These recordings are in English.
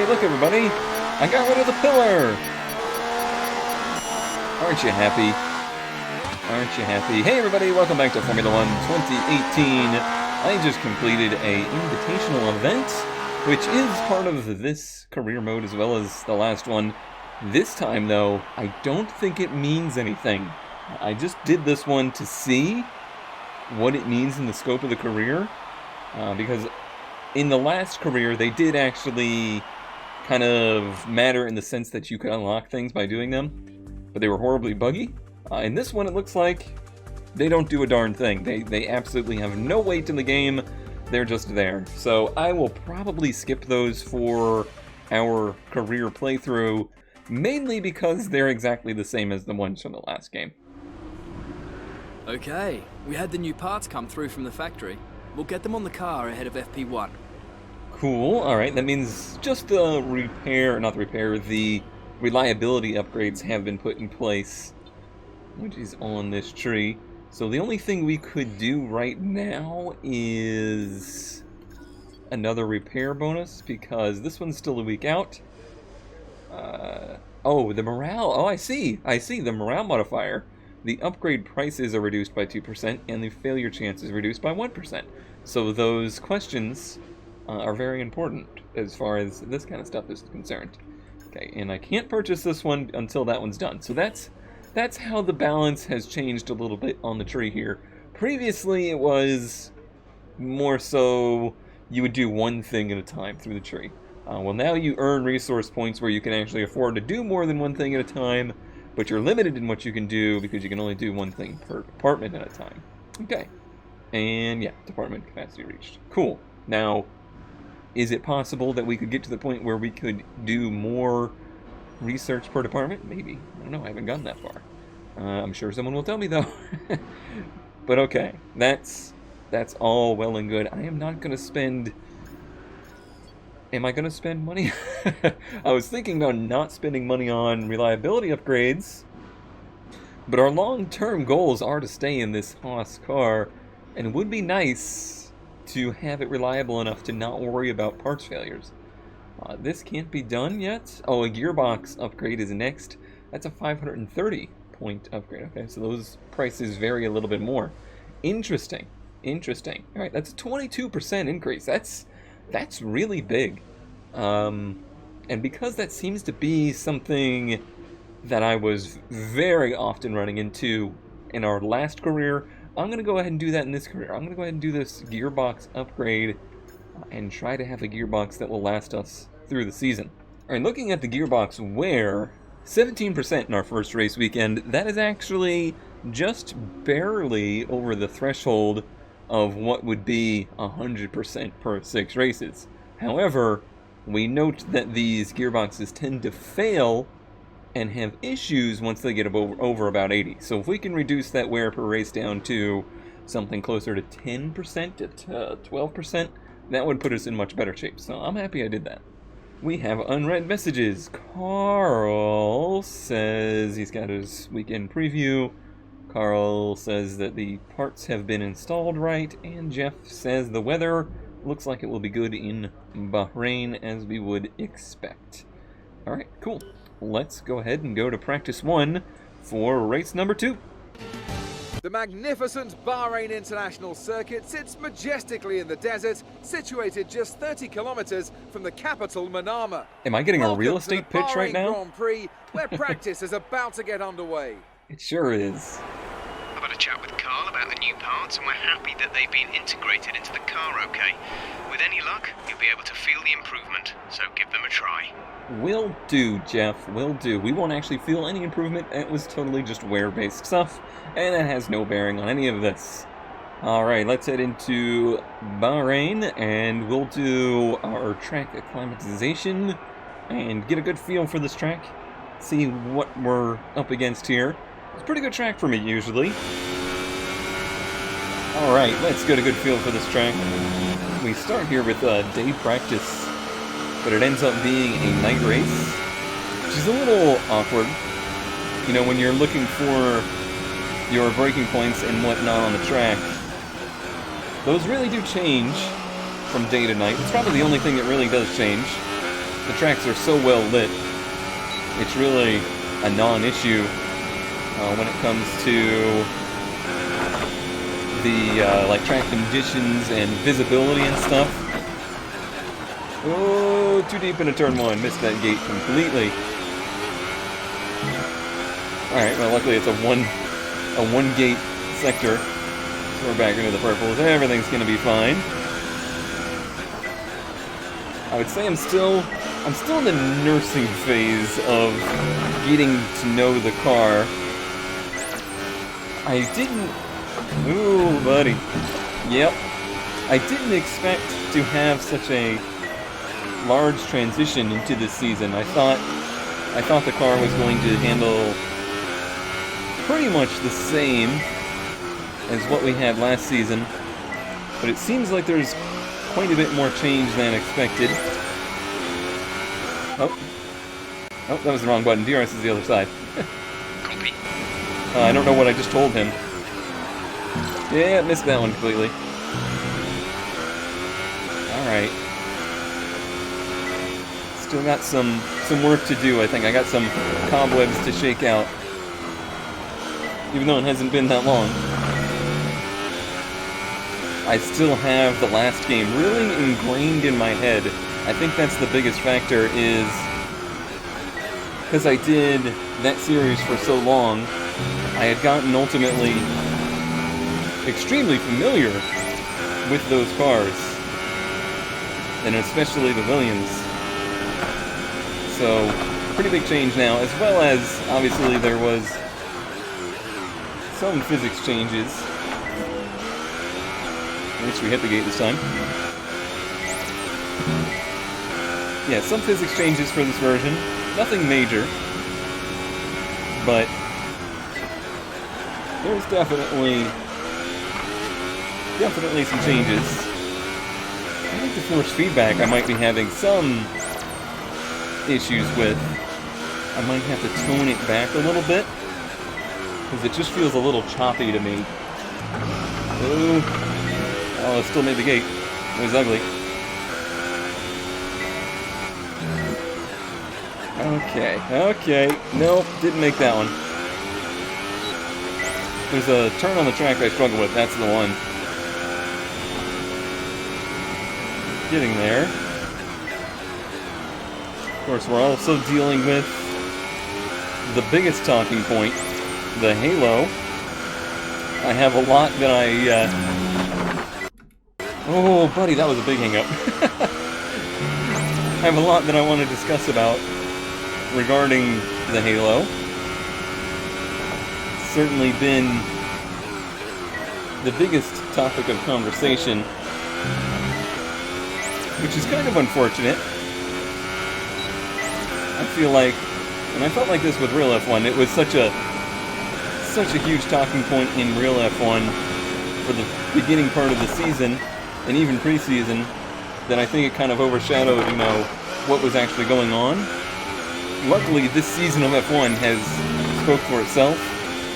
Hey, look everybody! I got rid of the pillar! Aren't you happy? Aren't you happy? Hey everybody, welcome back to Formula 1 2018. I just completed a invitational event, which is part of this career mode as well as the last one. This time though, I don't think it means anything. I just did this one to see what it means in the scope of the career, because in the last career they did actually kind of matter in the sense that you could unlock things by doing them, but they were horribly buggy. In this one, it looks like they don't do a darn thing. They absolutely have no weight in the game. They're just there. So I will probably skip those for our career playthrough, mainly because they're exactly the same as the ones from the last game. Okay, we had the new parts come through from the factory. We'll get them on the car ahead of FP1. Cool, alright, that means just the the reliability upgrades have been put in place, which is on this tree. So the only thing we could do right now is another repair bonus, because this one's still a week out. Oh, the morale, I see, the morale modifier. The upgrade prices are reduced by 2%, and the failure chance is reduced by 1%. So those questions are very important as far as this kind of stuff is concerned. Okay, and I can't purchase this one until that one's done. So that's how the balance has changed a little bit on the tree here. Previously, it was more so you would do one thing at a time through the tree. Well, now you earn resource points where you can actually afford to do more than one thing at a time, but you're limited in what you can do because you can only do one thing per department at a time. Okay, and yeah, department capacity reached. Cool. Now, is it possible that we could get to the point where we could do more research per department? Maybe. I don't know, I haven't gotten that far. I'm sure someone will tell me though. But okay, that's all well and good. I am not going to spend... Am I going to spend money? I was thinking about not spending money on reliability upgrades, but our long-term goals are to stay in this Haas car, and it would be nice to have it reliable enough to not worry about parts failures. This can't be done yet. Oh, a gearbox upgrade is next. That's a 530 point upgrade. Okay, so those prices vary a little bit more. Interesting. Interesting. All right, that's a 22% increase. That's really big. And because that seems to be something that I was very often running into in our last career, I'm going to go ahead and do that in this career. I'm going to go ahead and do this gearbox upgrade and try to have a gearbox that will last us through the season. Alright, looking at the gearbox wear, 17% in our first race weekend. That is actually just barely over the threshold of what would be 100% per 6 races. However, we note that these gearboxes tend to fail and have issues once they get over about 80. So if we can reduce that wear per race down to something closer to 10% to 12%, that would put us in much better shape. So I'm happy I did that. We have unread messages. Carl says he's got his weekend preview. Carl says that the parts have been installed right, and Jeff says the weather looks like it will be good in Bahrain, as we would expect. Alright, cool. Let's go ahead and go to practice 1 for race number 2. The magnificent Bahrain International Circuit sits majestically in the desert, situated just 30 kilometers from the capital, Manama. Am I getting a real estate pitch right now? Grand Prix, where practice is about to get underway. It sure is. I've had a chat with Carl about the new parts, and we're happy that they've been integrated into the car okay. With any luck, you'll be able to feel the improvement, so give them a try. Will do, Jeff, will do. We won't actually feel any improvement. It was totally just wear-based stuff, and it has no bearing on any of this. Alright, let's head into Bahrain, and we'll do our track acclimatization and get a good feel for this track. See what we're up against here. It's a pretty good track for me, usually. Alright, let's get a good feel for this track. We start here with day practice, but it ends up being a night race, which is a little awkward. You know, when you're looking for your braking points and whatnot on the track, those really do change from day to night. It's probably the only thing that really does change. the tracks are so well lit, it's really a non-issue when it comes to the like track conditions and visibility and stuff. Oh, too deep into turn 1. Missed that gate completely. Alright, well luckily it's a one gate sector. So we're back into the purples. Everything's gonna be fine. I would say I'm still in the nursing phase of getting to know the car. I didn't... Ooh, buddy. Yep. I didn't expect to have such a large transition into this season. I thought the car was going to handle pretty much the same as what we had last season, but it seems like there's quite a bit more change than expected. Oh, that was the wrong button. DRS is the other side. Copy. I don't know what I just told him. Yeah, missed that one completely. Alright. Still got some work to do, I think. I got some cobwebs to shake out. Even though it hasn't been that long. I still have the last game really ingrained in my head. I think that's the biggest factor, is because I did that series for so long, I had gotten ultimately extremely familiar with those cars, and especially the Williams. So, pretty big change now, as well as, obviously, there was some physics changes. At least we hit the gate this time. Yeah, some physics changes for this version. Nothing major. But there's definitely some changes. I think the force feedback I might be having some issues with. I might have to tone it back a little bit, because it just feels a little choppy to me. Oh, it still made the gate. It was ugly. Okay. Nope, didn't make that one. There's a turn on the track I struggle with. That's the one. Getting there. Of course, we're also dealing with the biggest talking point, the halo. I have a lot that Oh, buddy, that was a big hang-up. I have a lot that I want to discuss about regarding the halo. Certainly been the biggest topic of conversation, which is kind of unfortunate. I feel like, and I felt like this with Real F1, it was such a huge talking point in Real F1 for the beginning part of the season, and even preseason, that I think it kind of overshadowed, what was actually going on. Luckily, this season of F1 has spoke for itself,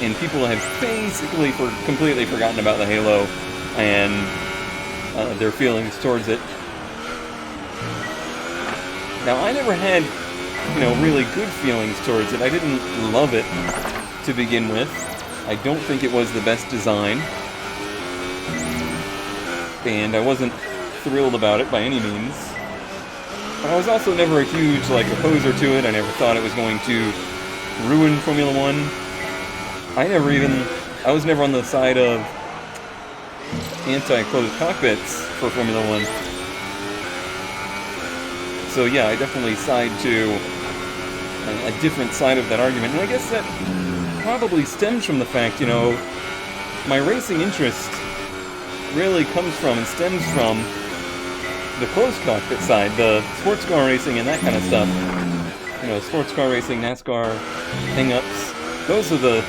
and people have basically completely forgotten about the halo and their feelings towards it. Now, I never had, really good feelings towards it. I didn't love it to begin with. I don't think it was the best design. And I wasn't thrilled about it by any means. But I was also never a huge, opposer to it. I never thought it was going to ruin Formula One. I was never on the side of anti-closed cockpits for Formula One. So yeah, I definitely side to a different side of that argument. And I guess that probably stems from the fact, my racing interest really comes from and stems from the closed cockpit side, the sports car racing and that kind of stuff. Sports car racing, NASCAR, hang-ups. Those are the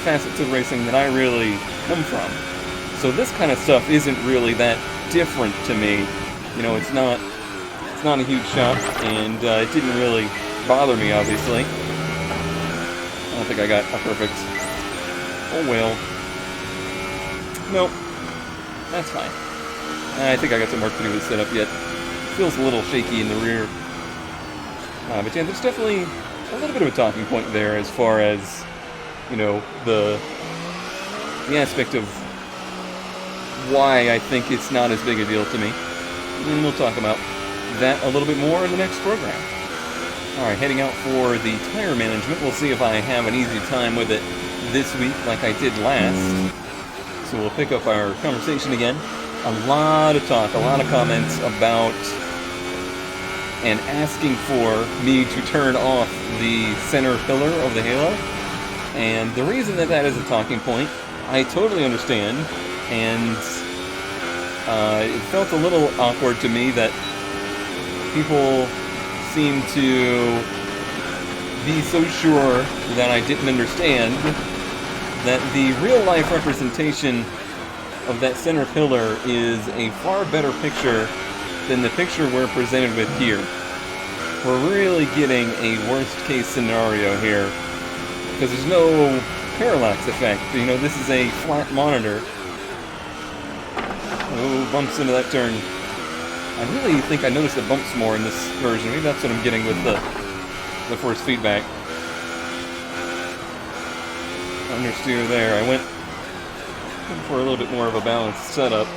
facets of racing that I really come from. So this kind of stuff isn't really that different to me. It's not a huge shock, and it didn't really bother me, obviously. I don't think I got a perfect... Oh well. Nope. That's fine. I think I got some work to do with setup yet. feels a little shaky in the rear. But yeah, there's definitely a little bit of a talking point there as far as, you know, the aspect of why I think it's not as big a deal to me. And we'll talk about that a little bit more in the next program. Alright, heading out for the tire management. We'll see if I have an easy time with it this week like I did last. So we'll pick up our conversation again. A lot of talk, a lot of comments about and asking for me to turn off the center pillar of the halo. And the reason that that is a talking point, I totally understand. And it felt a little awkward to me that people seem to be so sure that I didn't understand that the real-life representation of that center pillar is a far better picture than the picture we're presented with here. We're really getting a worst-case scenario here, because there's no parallax effect. You know, this is a flat monitor. Oh, bumps into that turn. I really think I noticed the bumps more in this version. Maybe that's what I'm getting with the force feedback. Understeer there. I went for a little bit more of a balanced setup.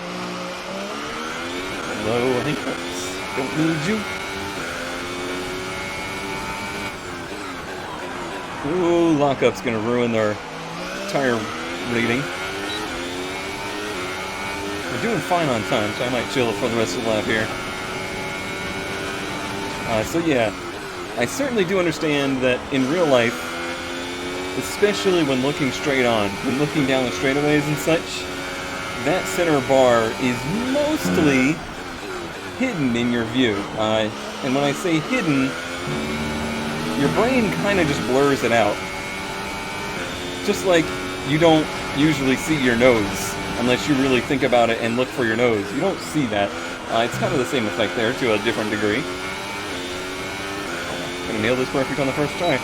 Low hiccups. Don't need you. Ooh, lockup's gonna ruin our tire rating. We're doing fine on time, so I might chill for the rest of the lap here. So yeah, I certainly do understand that in real life, especially when looking straight on, when looking down the straightaways and such, that center bar is mostly hidden in your view. And when I say hidden, your brain kind of just blurs it out. Just like you don't usually see your nose unless you really think about it and look for your nose. You don't see that. It's kind of the same effect there to a different degree. Gonna nail this perfect on the first try.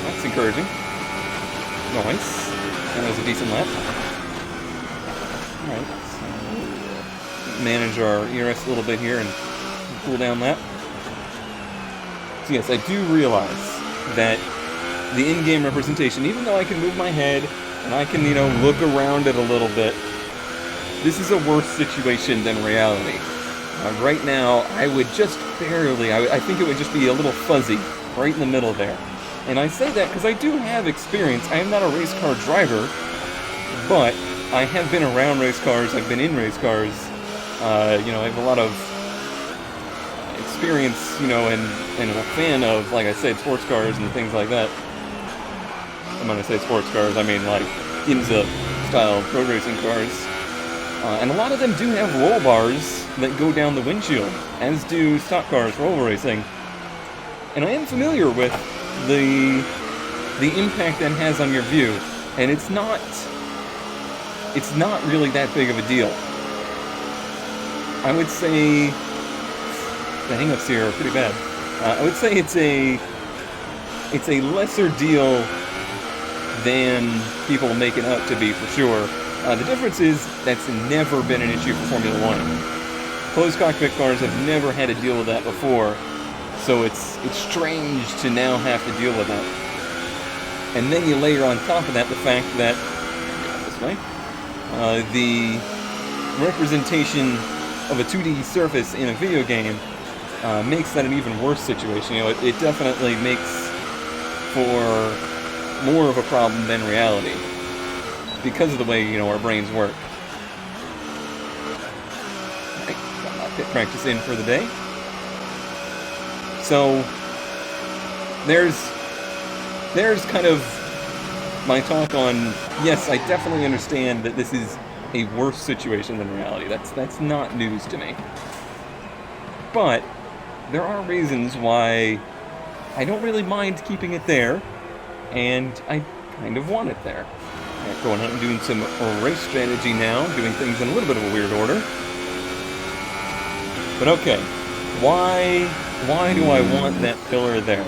That's encouraging. Nice. That was a decent lap. Alright, so manage our ERS a little bit here and cool down that. So yes, I do realize that the in-game representation, even though I can move my head and I can, you know, look around it a little bit, this is a worse situation than reality. Right now, I would just barely, I think it would just be a little fuzzy right in the middle there. And I say that because I do have experience. I am not a race car driver, but I have been around race cars, I've been in race cars, you know, I have a lot of experience, you know, and I'm a fan of, like I said, sports cars and things like that. And when I say sports cars, I mean like IMSA-style road racing cars. And a lot of them do have roll bars that go down the windshield, as do stock cars for oval racing. And I am familiar with the impact that has on your view, and it's not really that big of a deal. I would say the hang-ups here are pretty bad. I would say it's a lesser deal than people make it out to be, for sure. The difference is that's never been an issue for Formula One. Closed cockpit cars have never had to deal with that before, so it's strange to now have to deal with that. And then you layer on top of that the fact that this way, the representation of a 2D surface in a video game makes that an even worse situation. You know, it definitely makes for more of a problem than reality, because of the way, you know, our brains work. Alright, got my pit practice in for the day. So, there's kind of my talk on, yes, I definitely understand that this is a worse situation than reality. That's not news to me. But there are reasons why I don't really mind keeping it there, and I kind of want it there. Right, going out and doing some race strategy now, doing things in a little bit of a weird order. But okay, why do I want that pillar there?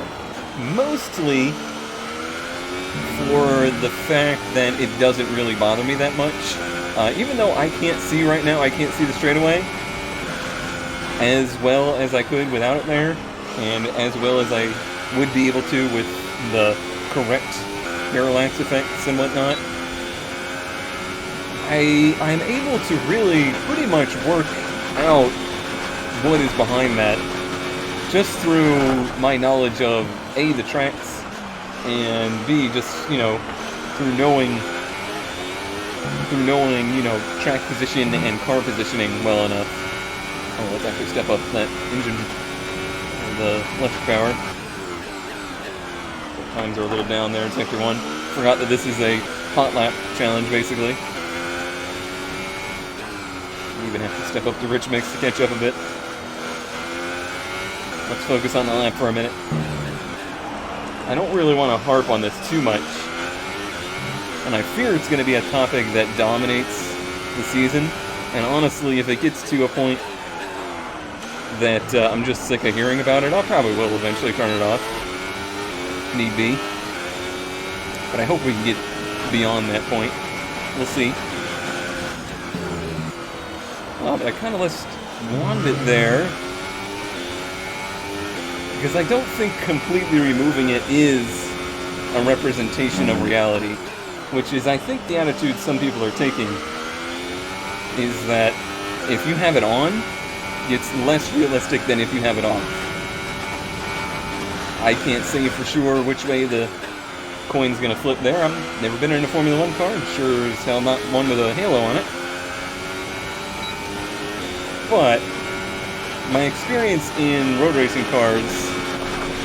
Mostly for the fact that it doesn't really bother me that much. Even though I can't see right now, I can't see the straightaway, as well as I could without it there, and as well as I would be able to with the correct parallax effects and whatnot. I'm able to really pretty much work out what is behind that just through my knowledge of A, the tracks, and B, just, you know, through knowing, you know, track position and car positioning well enough. Oh, let's actually step up that engine, the electric power. Times are a little down there in Sector 1. Forgot that this is a hot lap challenge, basically. Even have to step up to rich mix to catch up a bit. Let's focus on the lap for a minute. I don't really want to harp on this too much, and I fear it's going to be a topic that dominates the season, and honestly, if it gets to a point that I'm just sick of hearing about it, I probably will eventually turn it off, if need be. But I hope we can get beyond that point. We'll see. Oh, but I kind of just wanted it there, because I don't think completely removing it is a representation of reality, which is, I think, the attitude some people are taking, is that if you have it on, it's less realistic than if you have it off. I can't say for sure which way the coin's gonna flip there. I've never been in a Formula 1 car, and sure as hell not one with a halo on it. But my experience in road racing cars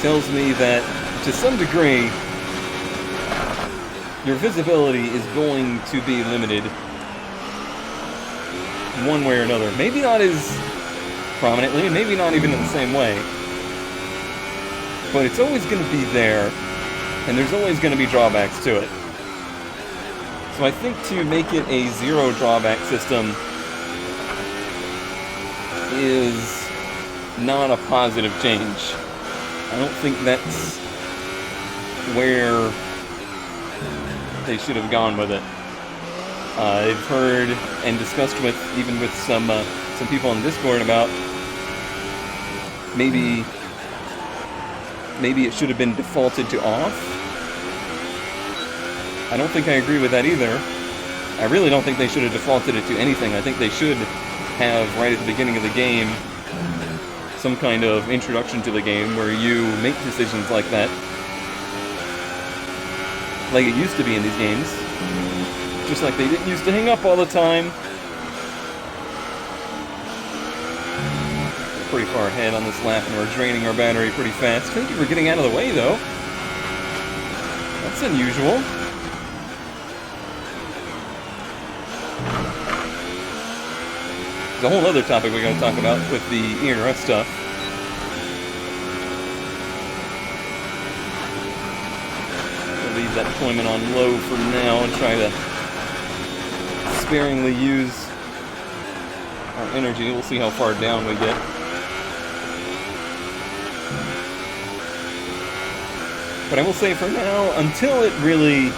tells me that, to some degree, your visibility is going to be limited one way or another. Maybe not as prominently, and maybe not even in the same way. But it's always going to be there, and there's always going to be drawbacks to it. So I think to make it a zero drawback system is not a positive change. I don't think that's where they should have gone with it. I've heard and discussed with, even with some people on Discord, about maybe it should have been defaulted to off. I don't think I agree with that either. I really don't think they should have defaulted it to anything. I think they should have, right at the beginning of the game, some kind of introduction to the game where you make decisions like that, like it used to be in these games. Just like they didn't used to hang up all the time. We're pretty far ahead on this lap, and we're draining our battery pretty fast. Thank you for getting out of the way, though. That's unusual. There's a whole other topic we gotta talk about with the ERS stuff. We'll leave that deployment on low for now and try to sparingly use our energy. We'll see how far down we get. But I will say for now, until it really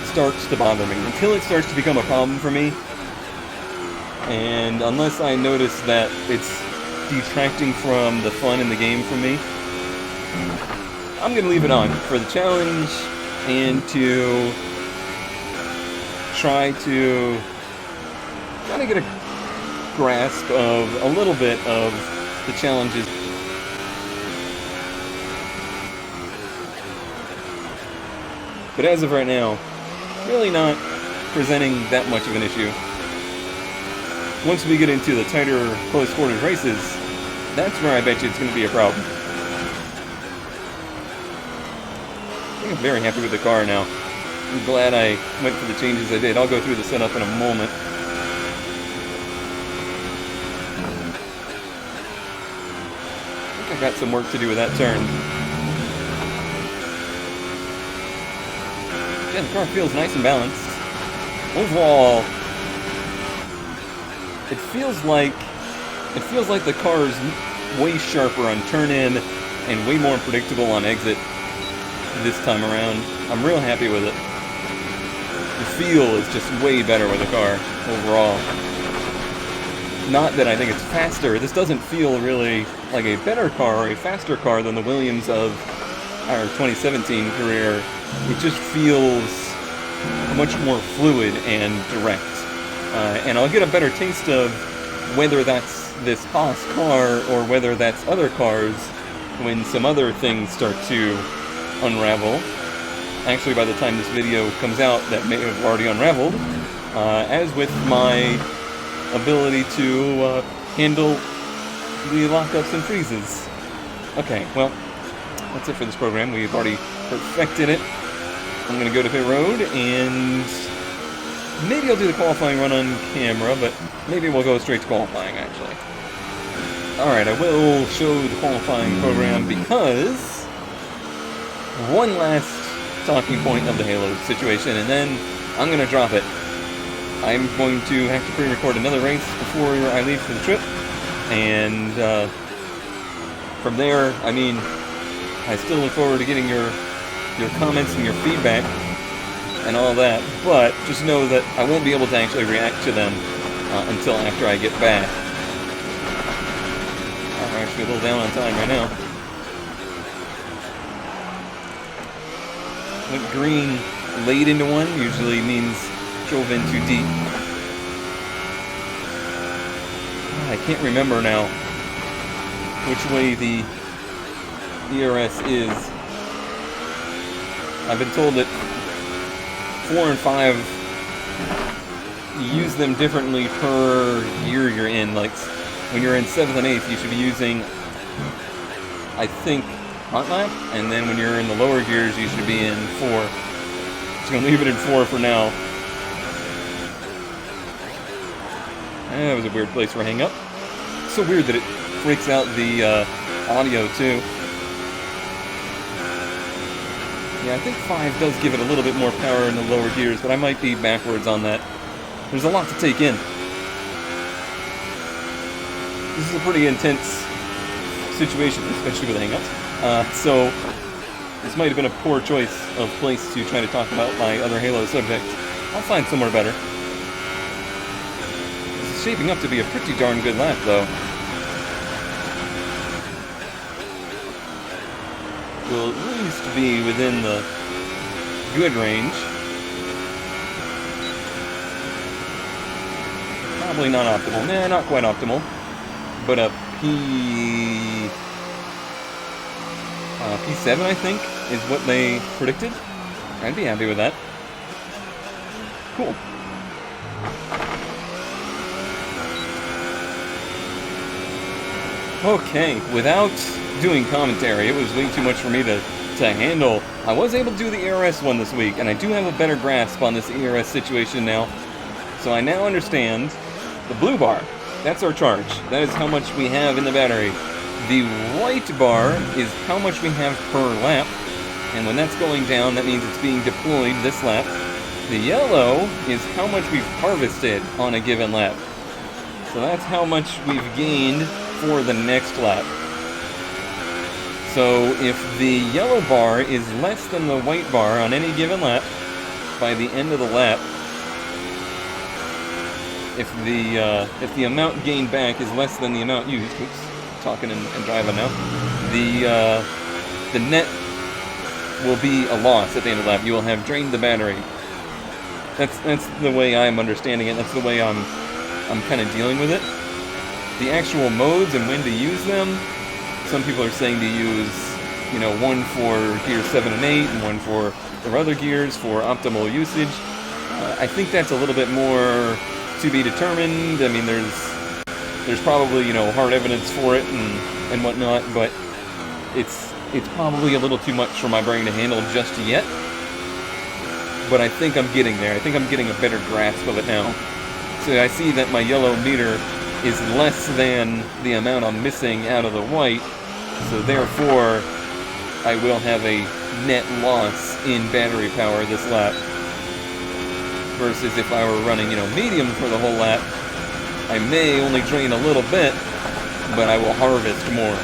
starts to bother me, until it starts to become a problem for me, and unless I notice that it's detracting from the fun in the game for me, I'm going to leave it on for the challenge and to try to kind of get a grasp of a little bit of the challenges. But as of right now, really not presenting that much of an issue. Once we get into the tighter, close quarters races, that's where I bet you it's going to be a problem. I think I'm very happy with the car now. I'm glad I went for the changes I did. I'll go through the setup in a moment. I think I got some work to do with that turn. Yeah, the car feels nice and balanced. Overall, it feels like the car's way sharper on turn in and way more predictable on exit this time around. I'm real happy with it. The feel is just way better with the car overall. Not that I think it's faster. This doesn't feel really like a better car or a faster car than the Williams of our 2017 career. It just feels much more fluid and direct. And I'll get a better taste of whether that's this Haas car or whether that's other cars when some other things start to unravel. Actually, by the time this video comes out, that may have already unraveled. As with my ability to handle the lockups and freezes. Okay, well, that's it for this program. We've already perfected it. I'm going to go to pit road, and maybe I'll do the qualifying run on camera, but maybe we'll go straight to qualifying, actually. Alright, I will show the qualifying program because one last talking point of the Halo situation, and then I'm going to drop it. I'm going to have to pre-record another race before I leave for the trip, and from there, I mean, I still look forward to getting your comments and your feedback and all that, but just know that I won't be able to actually react to them until after I get back. I'm actually a little down on time right now. Went green late into one usually means drove in too deep. I can't remember now which way the ERS is. I've been told that 4 and 5 use them differently per year you're in. Like when you're in 7th and 8th, you should be using, I think, hot lap, and then when you're in the lower gears, you should be in 4. Just gonna leave it in 4 for now. That was a weird place for a hang up. So weird that it freaks out the audio too. Yeah, I think 5 does give it a little bit more power in the lower gears, but I might be backwards on that. There's a lot to take in. This is a pretty intense situation, especially with hang-ups. So this might have been a poor choice of place to try to talk about my other Halo subject. I'll find somewhere better. This is shaping up to be a pretty darn good lap, though. Will at least be within the good range. Probably not optimal. Nah, not quite optimal. But a P7, I think, is what they predicted. I'd be happy with that. Cool. Okay, without doing commentary, it was way too much for me to handle. I was able to do the ERS one this week, and I do have a better grasp on this ERS situation now. So I now understand the blue bar. That's our charge. That is how much we have in the battery. The white bar is how much we have per lap, and when that's going down, that means it's being deployed this lap. The yellow is how much we've harvested on a given lap. So that's how much we've gained for the next lap. So if the yellow bar is less than the white bar on any given lap, by the end of the lap, if the amount gained back is less than the amount used, oops, talking and driving now, the net will be a loss at the end of the lap. You will have drained the battery. That's the way I'm understanding it. That's the way I'm kind of dealing with it. The actual modes and when to use them, some people are saying to use, you know, one for gears 7 and 8 and one for their other gears for optimal usage. I think that's a little bit more to be determined. I mean, there's probably, you know, hard evidence for it and whatnot, but it's probably a little too much for my brain to handle just yet. But I think I'm getting there. I think I'm getting a better grasp of it now. So I see that my yellow meter is less than the amount I'm missing out of the white, so therefore I will have a net loss in battery power this lap. Versus if I were running, you know, medium for the whole lap, I may only drain a little bit, but I will harvest more.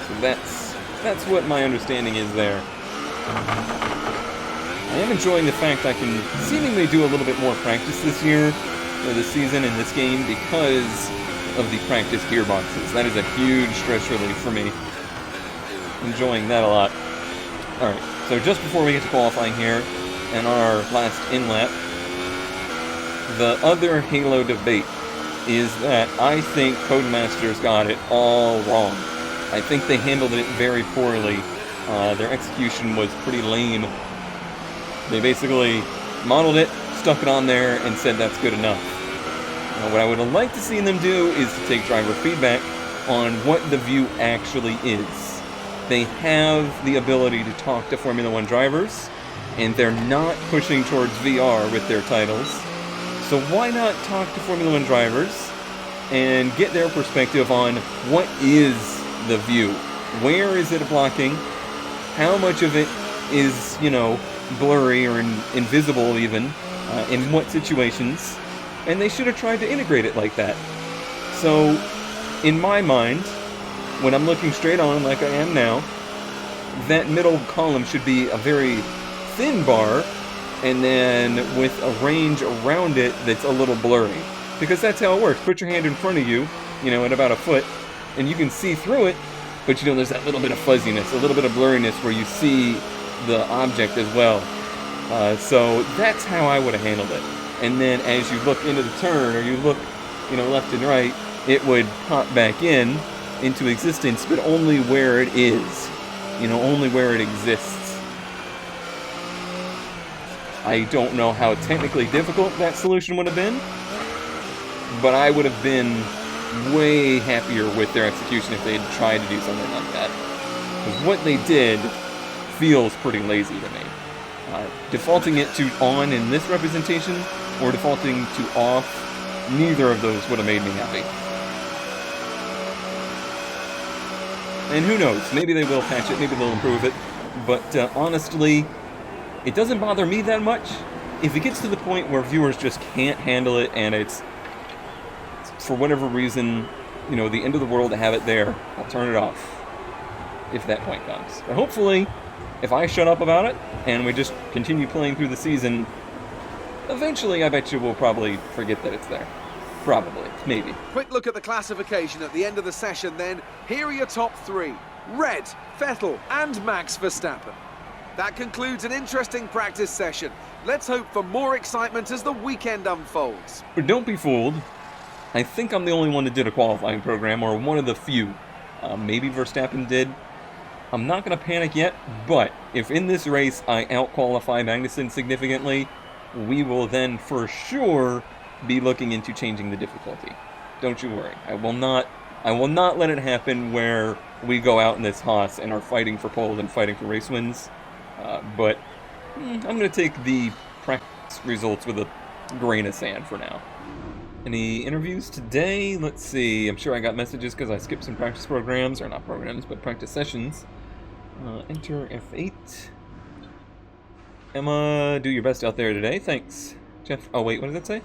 So that's what my understanding is there. I am enjoying the fact I can seemingly do a little bit more practice this year for the season in this game because of the practice gearboxes. That is a huge stress relief for me. Enjoying that a lot. Alright, so just before we get to qualifying here, and our last in-lap, the other Halo debate is that I think Codemasters got it all wrong. I think they handled it very poorly. Their execution was pretty lame. They basically modeled it, stuck it on there, and said that's good enough. What I would like to see them do is to take driver feedback on what the view actually is. They have the ability to talk to Formula One drivers, and they're not pushing towards VR with their titles. So why not talk to Formula One drivers and get their perspective on what is the view? Where is it blocking? How much of it is, blurry or invisible even? In what situations? And they should have tried to integrate it like that. So, in my mind, when I'm looking straight on like I am now, that middle column should be a very thin bar, and then with a range around it that's a little blurry. Because that's how it works. Put your hand in front of you, at about a foot, and you can see through it, but there's that little bit of fuzziness, a little bit of blurriness where you see the object as well. So that's how I would have handled it. And then as you look into the turn, or you look, left and right, it would pop back into existence, but only where it is. Only where it exists. I don't know how technically difficult that solution would have been, but I would have been way happier with their execution if they had tried to do something like that. Because what they did feels pretty lazy to me. Defaulting it to on in this representation, or defaulting to off, neither of those would have made me happy. And who knows, maybe they will patch it, maybe they'll improve it, but honestly, it doesn't bother me that much. If it gets to the point where viewers just can't handle it, and it's, for whatever reason, the end of the world to have it there, I'll turn it off, if that point comes. But hopefully, if I shut up about it, and we just continue playing through the season, eventually I bet you we'll probably forget that it's there. Probably. Maybe. Quick look at the classification at the end of the session then. Here are your top three. Red, Vettel and Max Verstappen. That concludes an interesting practice session. Let's hope for more excitement as the weekend unfolds. But don't be fooled. I think I'm the only one that did a qualifying program, or one of the few. Maybe Verstappen did. I'm not going to panic yet, but if in this race I out-qualify Magnussen significantly, we will then for sure be looking into changing the difficulty. Don't you worry. I will not let it happen where we go out in this Haas and are fighting for pole and fighting for race wins. But I'm going to take the practice results with a grain of sand for now. Any interviews today? Let's see. I'm sure I got messages because I skipped some practice programs, or not programs, but practice sessions. Enter F8. Emma, do your best out there today. Thanks. Jeff, oh wait, what does that say?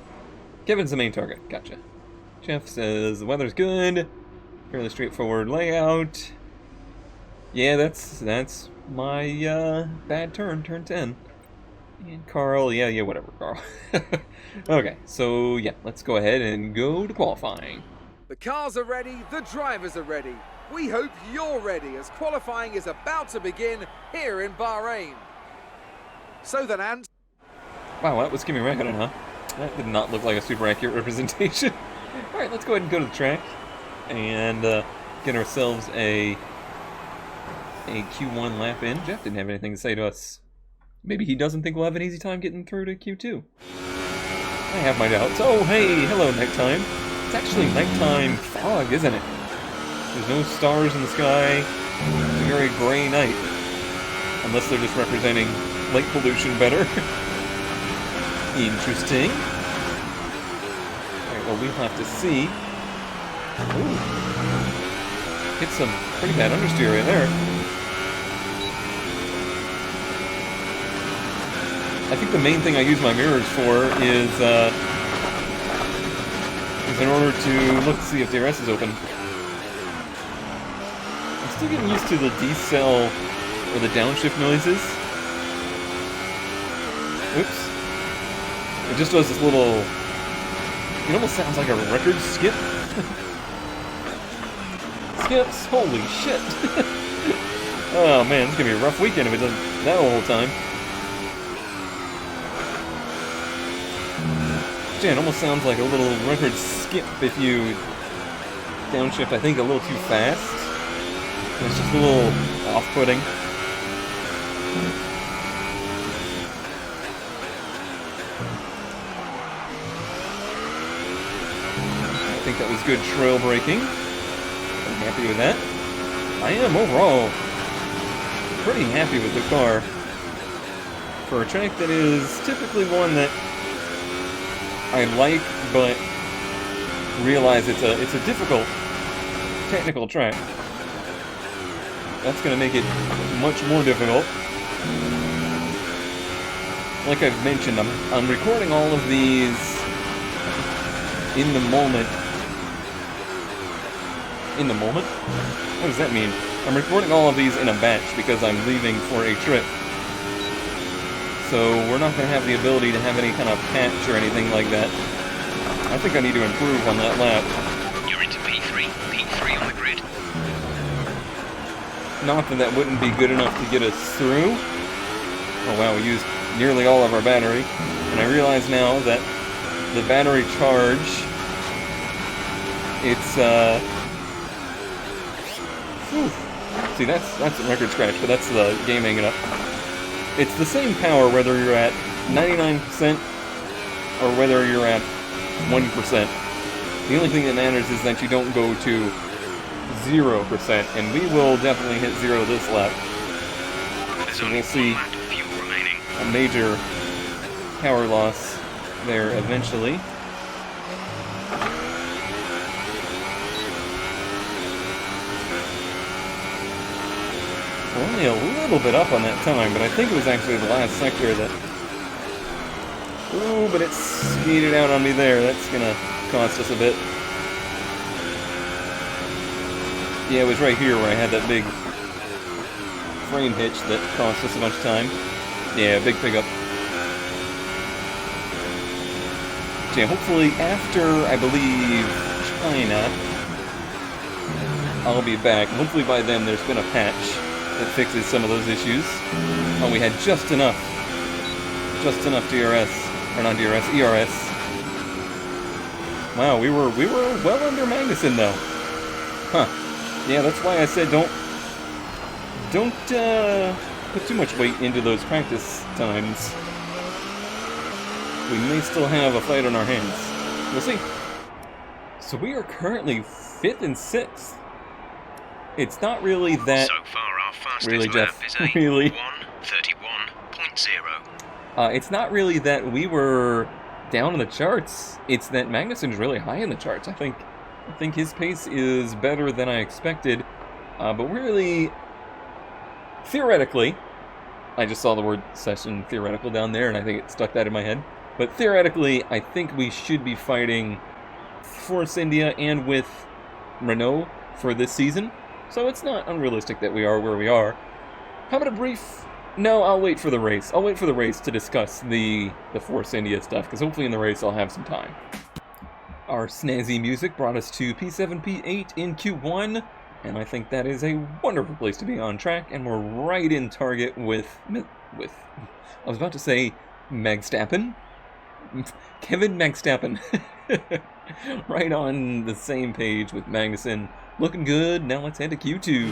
Kevin's the main target. Gotcha. Jeff says the weather's good. Fairly straightforward layout. Yeah, that's my bad turn 10. And Carl, yeah, whatever, Carl. Okay, so yeah, let's go ahead and go to qualifying. The cars are ready, the drivers are ready. We hope you're ready as qualifying is about to begin here in Bahrain. So then, Ant. Wow, that was Kimi Räikkönen, huh? That did not look like a super accurate representation. Alright, let's go ahead and go to the track and get ourselves a Q1 lap in. Jeff didn't have anything to say to us. Maybe he doesn't think we'll have an easy time getting through to Q2. I have my doubts. Oh, hey, hello, nighttime. It's actually nighttime fog, isn't it? There's no stars in the sky. It's a very gray night. Unless they're just representing light pollution better. Interesting. Alright, well, we'll have to see. Ooh. Hit some pretty bad understeer right there. I think the main thing I use my mirrors for is in order to look to see if DRS is open. I'm still getting used to the decel or the downshift noises. Oops. It just does this little It almost sounds like a record skip. Skips, holy shit. Oh man, it's gonna be a rough weekend if it doesn't that whole time. Yeah, it almost sounds like a little record skip if you downshift, I think, a little too fast. It's just a little off-putting. I think that was good trail braking. I'm happy with that. I am overall pretty happy with the car. For a track that is typically one that I like, but realize it's a difficult technical track. That's going to make it much more difficult. Like I've mentioned, I'm recording all of these in the moment. In the moment? What does that mean? I'm recording all of these in a batch because I'm leaving for a trip. So we're not going to have the ability to have any kind of patch or anything like that. I think I need to improve on that lap. You're into P3. P3 on the grid. Not that wouldn't be good enough to get us through. Oh wow, we used nearly all of our battery. And I realize now that the battery charge, it's, whew. See, that's a record scratch, but that's the game hanging up. It's the same power whether you're at 99% or whether you're at 1%. The only thing that matters is that you don't go to 0%, and we will definitely hit 0 this lap. So we'll see a major power loss there eventually. We're only a little bit up on that time, but I think it was actually the last sector that... Ooh, but it skated out on me there. That's gonna cost us a bit. Yeah, it was right here where I had that big frame hitch that cost us a bunch of time. Yeah, big pickup. Yeah, hopefully after, I believe, China, I'll be back. Hopefully by then there's been a patch that fixes some of those issues. Oh, we had just enough DRS, or not DRS, ERS. Wow, we were well under Magnussen though. Huh. Yeah, that's why I said don't put too much weight into those practice times. We may still have a fight on our hands. We'll see. So we are currently 5th and 6th. It's not really that... So far, our fastest really, lap Jeff, is a really. 1:31.0. It's not really that we were down in the charts. It's that Magnussen's really high in the charts. I think his pace is better than I expected. But really, theoretically, I just saw the word session theoretical down there, and I think it stuck that in my head. But theoretically, I think we should be fighting Force India and with Renault for this season. So it's not unrealistic that we are where we are. How about a brief... No, I'll wait for the race. I'll wait for the race to discuss the Force India stuff, because hopefully in the race I'll have some time. Our snazzy music brought us to P7, P8 in Q1, and I think that is a wonderful place to be on track, and we're right in target with I was about to say Magstappen. Kevin Magstappen. Right on the same page with Magnussen. Looking good. Now let's head to Q2.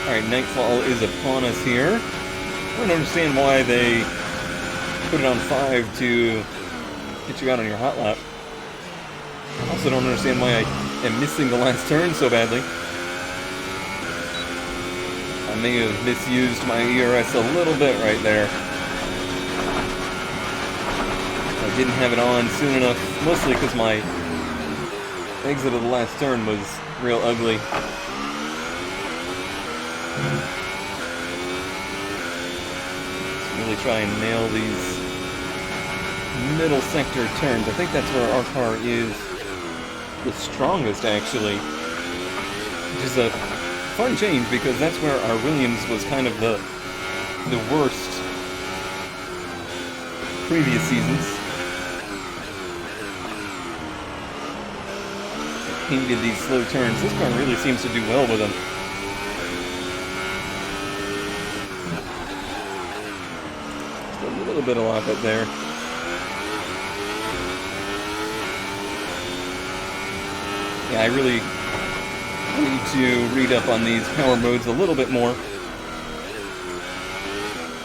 Alright, nightfall is upon us here. I don't understand why they put it on 5 to get you out on your hot lap. I also don't understand why I am missing the last turn so badly. I may have misused my ERS a little bit right there. I didn't have it on soon enough, mostly because my exit of the last turn was real ugly. Let's really try and nail these middle sector turns. I think that's where our car is the strongest, actually. Which is a fun change, because that's where our Williams was kind of the worst previous seasons. hated these slow turns. This car really seems to do well with them. Just a little bit of lock-up there. Yeah, I really need to read up on these power modes a little bit more.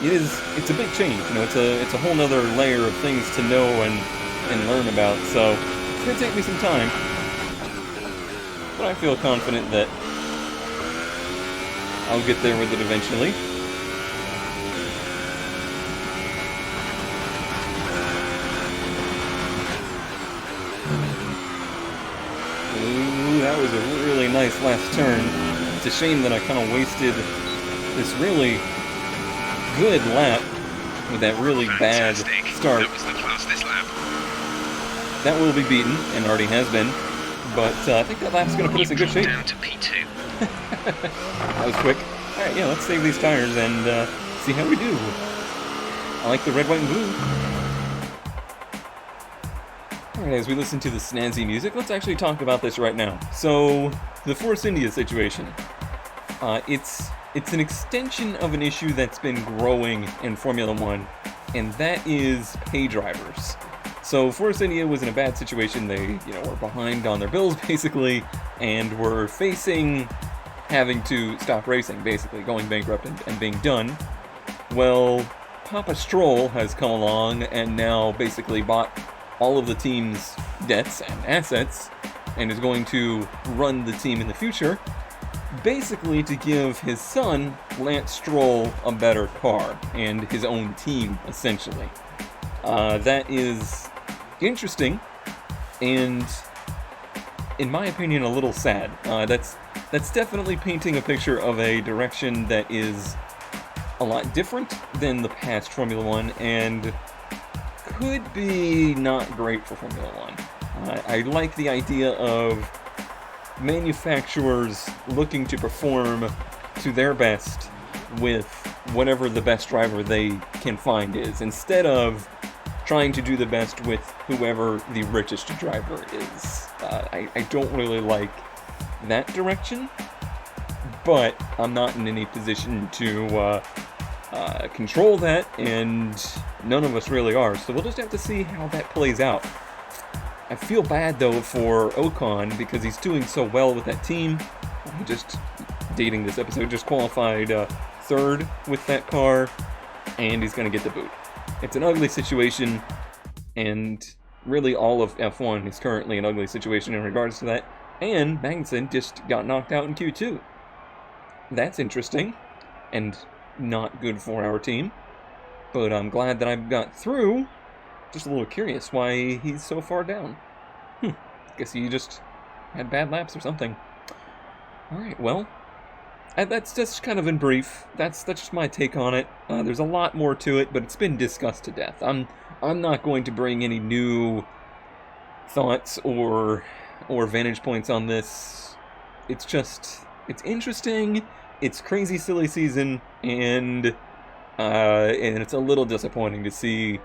It's a big change, you know, it's a whole nother layer of things to know and learn about, so it's gonna take me some time. But I feel confident that I'll get there with it eventually. Ooh, that was a really nice last turn. It's a shame that I kind of wasted this really good lap with that really bad start. That was the class this lap. That will be beaten, and already has been, but I think that lap's going to put us in good shape. Down to P2. That was quick. Alright, yeah, let's save these tires and see how we do. I like the red, white, and blue. Alright, as we listen to the snazzy music, let's actually talk about this right now. So, the Force India situation. It's an extension of an issue that's been growing in Formula One, and that is pay drivers. So Force India was in a bad situation. They, were behind on their bills basically, and were facing having to stop racing, basically going bankrupt and being done. Well, Papa Stroll has come along and now basically bought all of the team's debts and assets, and is going to run the team in the future. Basically to give his son, Lance Stroll, a better car, and his own team, essentially. That is interesting, and, in my opinion, a little sad. That's definitely painting a picture of a direction that is a lot different than the past Formula One, and could be not great for Formula One. I like the idea of manufacturers looking to perform to their best with whatever the best driver they can find is, instead of trying to do the best with whoever the richest driver is. I don't really like that direction, but I'm not in any position to control that, and none of us really are, so we'll just have to see how that plays out. I feel bad, though, for Ocon, because he's doing so well with that team. Just dating this episode, just qualified third with that car, and he's going to get the boot. It's an ugly situation, and really all of F1 is currently an ugly situation in regards to that, and Magnussen just got knocked out in Q2. That's interesting, and not good for our team, but I'm glad that I got through. Just a little curious why he's so far down. Guess he just had bad laps or something. Alright, well, that's just kind of in brief. That's just my take on it. There's a lot more to it, but it's been discussed to death. I'm not going to bring any new thoughts or vantage points on this. It's interesting. It's crazy silly season, and it's a little disappointing to see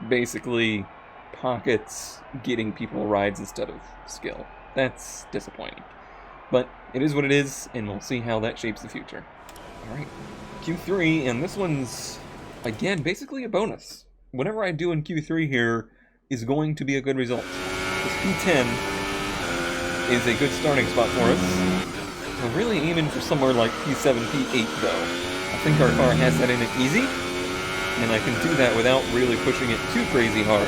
basically pockets getting people rides instead of skill. That's disappointing. But it is what it is, and we'll see how that shapes the future. Alright, Q3, and this one's, again, basically a bonus. Whatever I do in Q3 here is going to be a good result. This P10 is a good starting spot for us. We're really aiming for somewhere like P7, P8, though. I think our car has that in it easy, and I can do that without really pushing it too crazy hard.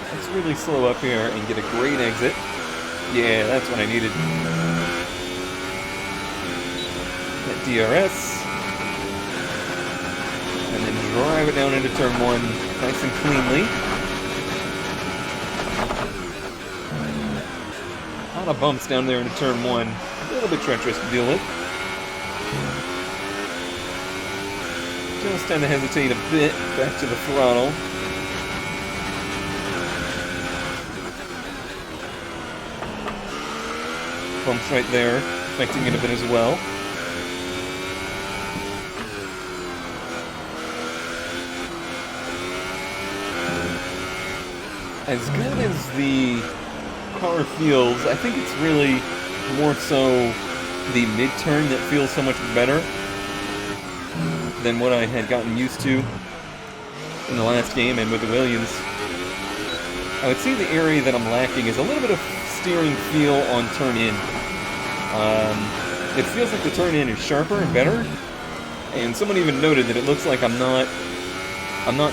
Let's really slow up here and get a great exit. Yeah, that's what I needed. That DRS. And then drive it down into turn 1 nice and cleanly. A lot of bumps down there into turn 1. A little bit treacherous to deal with. Just tend to hesitate a bit back to the throttle. Bumps right there, affecting it a bit as well. as good as the car feels, I think it's really more so the mid-turn that feels so much better than what I had gotten used to in the last game and with the Williams. I would say the area that I'm lacking is a little bit of steering feel on turn-in. It feels like the turn-in is sharper and better, and someone even noted that it looks like I'm not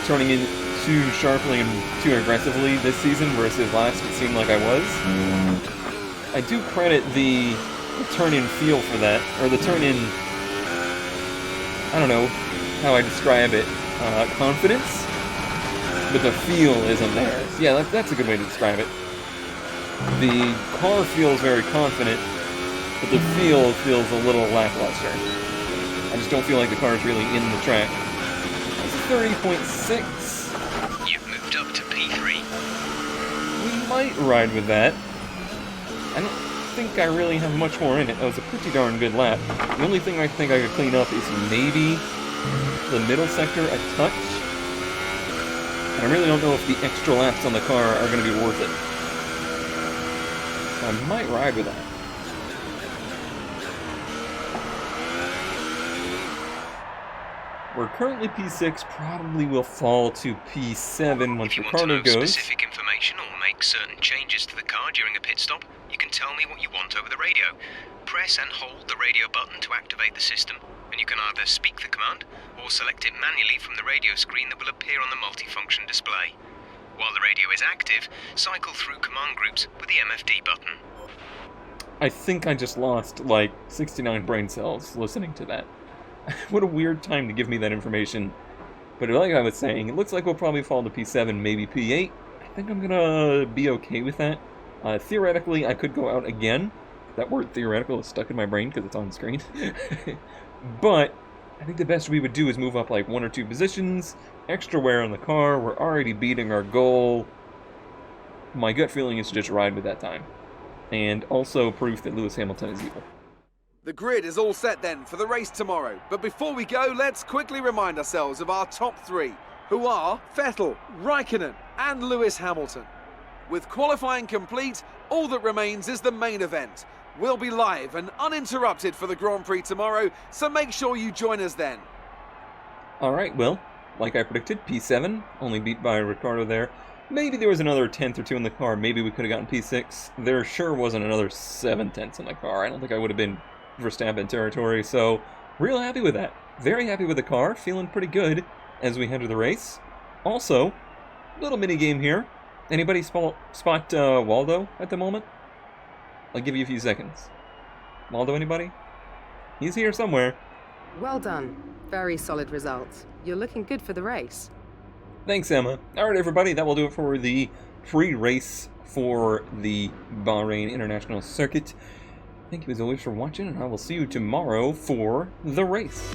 turning in too sharply and too aggressively this season versus last it seemed like I was. I do credit the turn-in feel for that, or the turn-in, I don't know how I describe it, confidence, but the feel isn't there. Yeah, that's a good way to describe it. The car feels very confident, but the feel feels a little lackluster. I just don't feel like the car is really in the track. That's 30.6. You've moved up to P3. We might ride with that. I don't think I really have much more in it. That was a pretty darn good lap. The only thing I think I could clean up is maybe the middle sector a touch. And I really don't know if the extra laps on the car are going to be worth it. So I might ride with that. We're currently P6, probably will fall to P7 once Ricardo goes. If you want to know specific information or make certain changes to the car during a pit stop, you can tell me what you want over the radio. Press and hold the radio button to activate the system, and you can either speak the command or select it manually from the radio screen that will appear on the multifunction display. While the radio is active, cycle through command groups with the MFD button. I think I just lost, like, 69 brain cells listening to that. What a weird time to give me that information. But like I was saying, it looks like we'll probably fall to P7, maybe P8. I think I'm gonna be okay with that. Theoretically, I could go out again. That word theoretical is stuck in my brain because it's on screen. But I think the best we would do is move up like 1 or 2 positions, extra wear on the car, we're already beating our goal. My gut feeling is to just ride with that time. And also proof that Lewis Hamilton is evil. The grid is all set then for the race tomorrow. But before we go, let's quickly remind ourselves of our top 3, who are Vettel, Raikkonen and Lewis Hamilton. With qualifying complete, all that remains is the main event. We'll be live and uninterrupted for the Grand Prix tomorrow, so make sure you join us then. Alright, well, like I predicted, P7, only beat by Ricardo there. Maybe there was another 10th or 2 in the car, maybe we could have gotten P6. There sure wasn't another 7 tenths in the car. I don't think I would have been Verstappen territory, so real happy with that. Very happy with the car, feeling pretty good as we head to the race. Also, little mini game here. Anybody spot Waldo at the moment? I'll give you a few seconds. Waldo, anybody? He's here somewhere. Well done. Very solid results. You're looking good for the race. Thanks, Emma. Alright, everybody, that will do it for the pre-race for the Bahrain International Circuit. Thank you as always for watching, and I will see you tomorrow for the race.